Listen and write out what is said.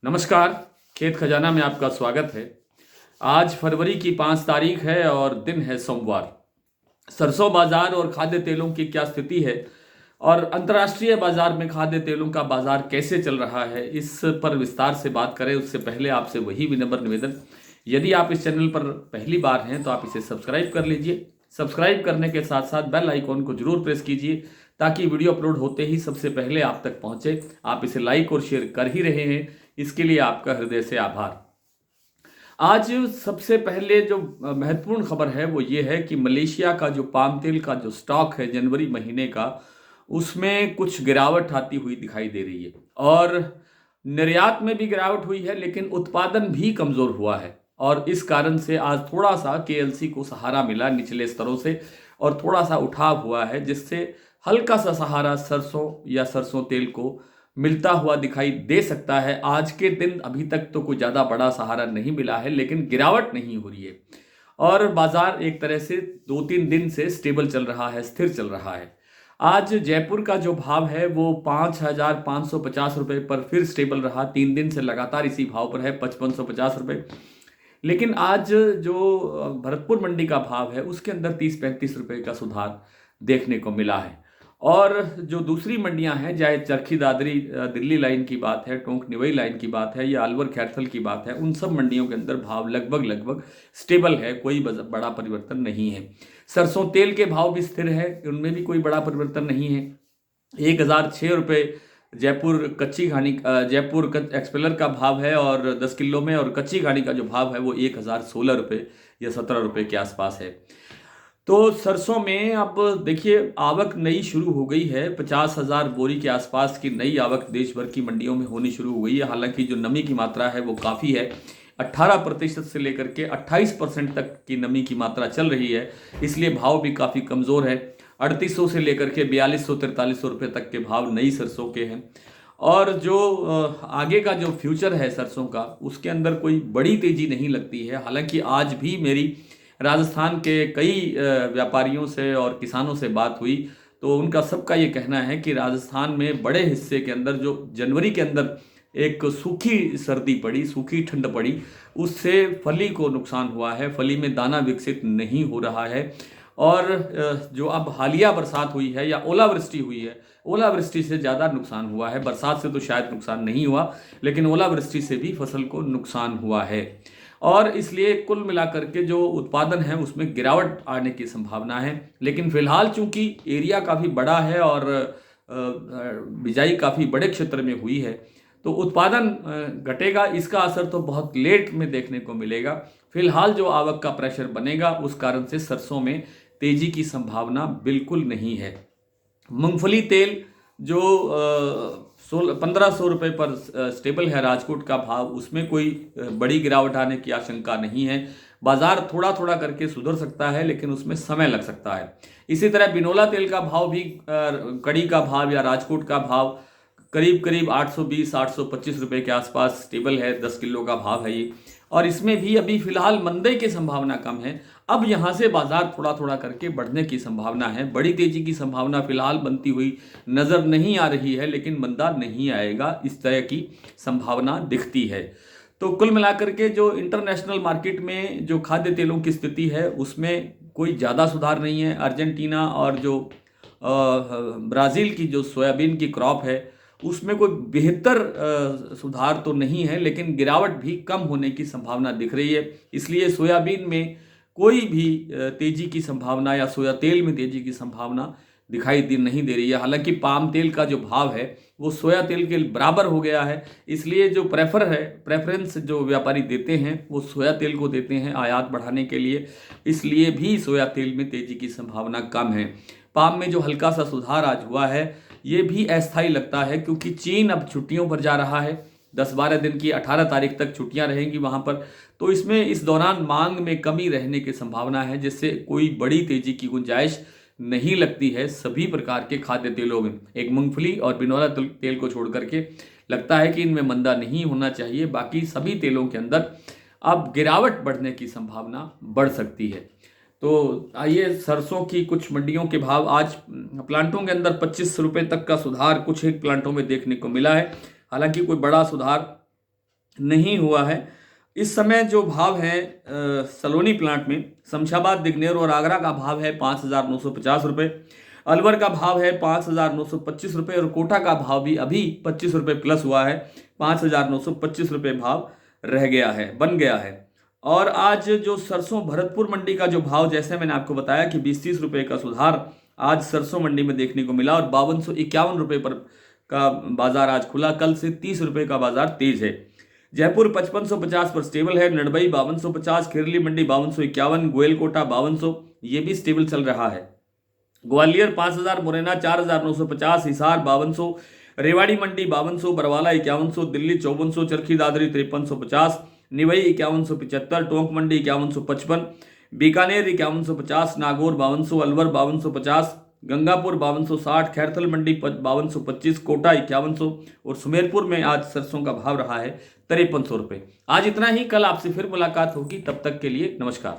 नमस्कार। खेत खजाना में आपका स्वागत है। आज फरवरी की 5 तारीख है और दिन है सोमवार। सरसों बाजार और खाद्य तेलों की क्या स्थिति है और अंतर्राष्ट्रीय बाजार में खाद्य तेलों का बाजार कैसे चल रहा है, इस पर विस्तार से बात करें उससे पहले आपसे वही विनम्र निवेदन, यदि आप इस चैनल पर पहली बार हैं तो आप इसे सब्सक्राइब कर लीजिए। सब्सक्राइब करने के साथ साथ बेल आइकॉन को जरूर प्रेस कीजिए ताकि वीडियो अपलोड होते ही सबसे पहले आप तक पहुंचे। आप इसे लाइक और शेयर कर ही रहे हैं, इसके लिए आपका हृदय से आभार। आज सबसे पहले जो महत्वपूर्ण खबर है वो ये है कि मलेशिया का जो पाम तेल का जो स्टॉक है जनवरी महीने का, उसमें कुछ गिरावट आती हुई दिखाई दे रही है और निर्यात में भी गिरावट हुई है, लेकिन उत्पादन भी कमजोर हुआ है और इस कारण से आज थोड़ा सा केएलसी को सहारा मिला निचले स्तरों से और थोड़ा सा उठाव हुआ है, जिससे हल्का सा सहारा सरसों या सरसों तेल को मिलता हुआ दिखाई दे सकता है। आज के दिन अभी तक तो कोई ज़्यादा बड़ा सहारा नहीं मिला है, लेकिन गिरावट नहीं हो रही है और बाजार एक तरह से 2-3 दिन से स्टेबल चल रहा है, स्थिर चल रहा है। आज जयपुर का जो भाव है वो 5,550 रुपये पर फिर स्टेबल रहा। 3 दिन से लगातार इसी भाव पर है, 5,550 रुपये। लेकिन आज जो भरतपुर मंडी का भाव है उसके अंदर 30-35 रुपये का सुधार देखने को मिला है। और जो दूसरी मंडियां हैं, चाहे चरखी दादरी दिल्ली लाइन की बात है, टोंक निवई लाइन की बात है या अलवर खैरथल की बात है, उन सब मंडियों के अंदर भाव लगभग स्टेबल है, कोई बड़ा परिवर्तन नहीं है। सरसों तेल के भाव भी स्थिर है, उनमें भी कोई बड़ा परिवर्तन नहीं है। 1,006 रुपये जयपुर कच्ची घानी जयपुर एक्सपेलर का भाव है और 10 किलो में, और कच्ची घानी का जो भाव है वो 1,016 रुपये या 17 रुपये के आसपास है। तो सरसों में अब देखिए आवक नई शुरू हो गई है। 50,000 बोरी के आसपास की नई आवक देश भर की मंडियों में होनी शुरू हो गई है। हालांकि जो नमी की मात्रा है वो काफ़ी है, 18% से लेकर के 28% तक की नमी की मात्रा चल रही है, इसलिए भाव भी काफ़ी कमज़ोर है। 3800 से लेकर के 4200-4300 रुपये तक के भाव नई सरसों के हैं। और जो आगे का जो फ्यूचर है सरसों का, उसके अंदर कोई बड़ी तेज़ी नहीं लगती है। हालांकि आज भी मेरी राजस्थान के कई व्यापारियों से और किसानों से बात हुई तो उनका सबका ये कहना है कि राजस्थान में बड़े हिस्से के अंदर जो जनवरी के अंदर एक सूखी सर्दी पड़ी, सूखी ठंड पड़ी, उससे फली को नुकसान हुआ है। फली में दाना विकसित नहीं हो रहा है और जो अब हालिया बरसात हुई है या ओलावृष्टि हुई है, ओलावृष्टि से ज़्यादा नुकसान हुआ है। बरसात से तो शायद नुकसान नहीं हुआ, लेकिन ओलावृष्टि से भी फसल को नुकसान हुआ है और इसलिए कुल मिलाकर के जो उत्पादन है उसमें गिरावट आने की संभावना है। लेकिन फिलहाल चूंकि एरिया काफ़ी बड़ा है और बिजाई काफ़ी बड़े क्षेत्र में हुई है तो उत्पादन घटेगा। इसका असर तो बहुत लेट में देखने को मिलेगा। फिलहाल जो आवक का प्रेशर बनेगा उस कारण से सरसों में तेजी की संभावना बिल्कुल नहीं है। मूंगफली तेल जो 1,500 रुपये पर स्टेबल है, राजकोट का भाव, उसमें कोई बड़ी गिरावट आने की आशंका नहीं है। बाजार थोड़ा थोड़ा करके सुधर सकता है, लेकिन उसमें समय लग सकता है। इसी तरह बिनोला तेल का भाव भी, कड़ी का भाव या राजकोट का भाव करीब करीब 820-825 रुपये के आसपास स्टेबल है। 10 किलो का भाव है ये, और इसमें भी अभी फिलहाल मंदे की संभावना कम है। अब यहाँ से बाजार थोड़ा थोड़ा करके बढ़ने की संभावना है। बड़ी तेजी की संभावना फिलहाल बनती हुई नजर नहीं आ रही है, लेकिन मंदा नहीं आएगा, इस तरह की संभावना दिखती है। तो कुल मिलाकर के जो इंटरनेशनल मार्केट में जो खाद्य तेलों की स्थिति है उसमें कोई ज़्यादा सुधार नहीं है। अर्जेंटीना और जो ब्राज़ील की जो सोयाबीन की क्रॉप है उसमें कोई बेहतर सुधार तो नहीं है, लेकिन गिरावट भी कम होने की संभावना दिख रही है। इसलिए सोयाबीन में कोई भी तेजी की संभावना या सोया तेल में तेजी की संभावना दिखाई नहीं दे रही है। हालांकि पाम तेल का जो भाव है वो सोया तेल के बराबर हो गया है, इसलिए जो प्रेफरेंस जो व्यापारी देते हैं वो सोया तेल को देते हैं आयात बढ़ाने के लिए, इसलिए भी सोया तेल में तेजी की संभावना कम है। पाम में जो हल्का सा सुधार आज हुआ है ये भी अस्थायी लगता है, क्योंकि चीन अब छुट्टियों पर जा रहा है। 10-12 दिन की 18 तारीख तक छुट्टियां रहेंगी वहां पर, तो इसमें इस दौरान मांग में कमी रहने की संभावना है, जिससे कोई बड़ी तेजी की गुंजाइश नहीं लगती है। सभी प्रकार के खाद्य तेलों में, एक मूंगफली और बिनौला तेल को छोड़ करके लगता है कि इनमें मंदा नहीं होना चाहिए। बाकी सभी तेलों के अंदर अब गिरावट बढ़ने की संभावना बढ़ सकती है। तो आइए सरसों की कुछ मंडियों के भाव। आज प्लांटों के अंदर 25 रुपये तक का सुधार कुछ एक प्लांटों में देखने को मिला है। हालांकि कोई बड़ा सुधार नहीं हुआ है। इस समय जो भाव है सलोनी प्लांट में शमशाबाद, दिगनेर और आगरा का भाव है 5,950 रुपये, अलवर का भाव है 5,925 रुपये और कोटा का भाव भी अभी 25 रुपये प्लस हुआ है, 5,925 रुपये भाव रह गया है, बन गया है। और आज जो सरसों भरतपुर मंडी का जो भाव, जैसे मैंने आपको बताया कि 20-30 रुपये का सुधार आज सरसों मंडी में देखने को मिला और 5251 रुपये पर का बाजार आज खुला। कल से 30 रुपये का बाजार तेज है। जयपुर 5550 पर स्टेबल है, नड़बई 5250, खिरली मंडी 5251, गोयलकोटा 5200, ये भी स्टेबल चल रहा है। ग्वालियर 5000, मुरैना 4950, हिसार 5200, रेवाड़ी मंडी 5200, बरवाला 5100, दिल्ली 5400, चरखी दादरी 5350, निवई 5175, टोंक मंडी 5155, बीकानेर 5150, नागौर 5200, अलवर 5250, गंगापुर 5260, खैरथल मंडी 5225, कोटा 5100 और सुमेरपुर में आज सरसों का भाव रहा है 5300 रुपये। आज इतना ही, कल आपसे फिर मुलाकात होगी, तब तक के लिए नमस्कार।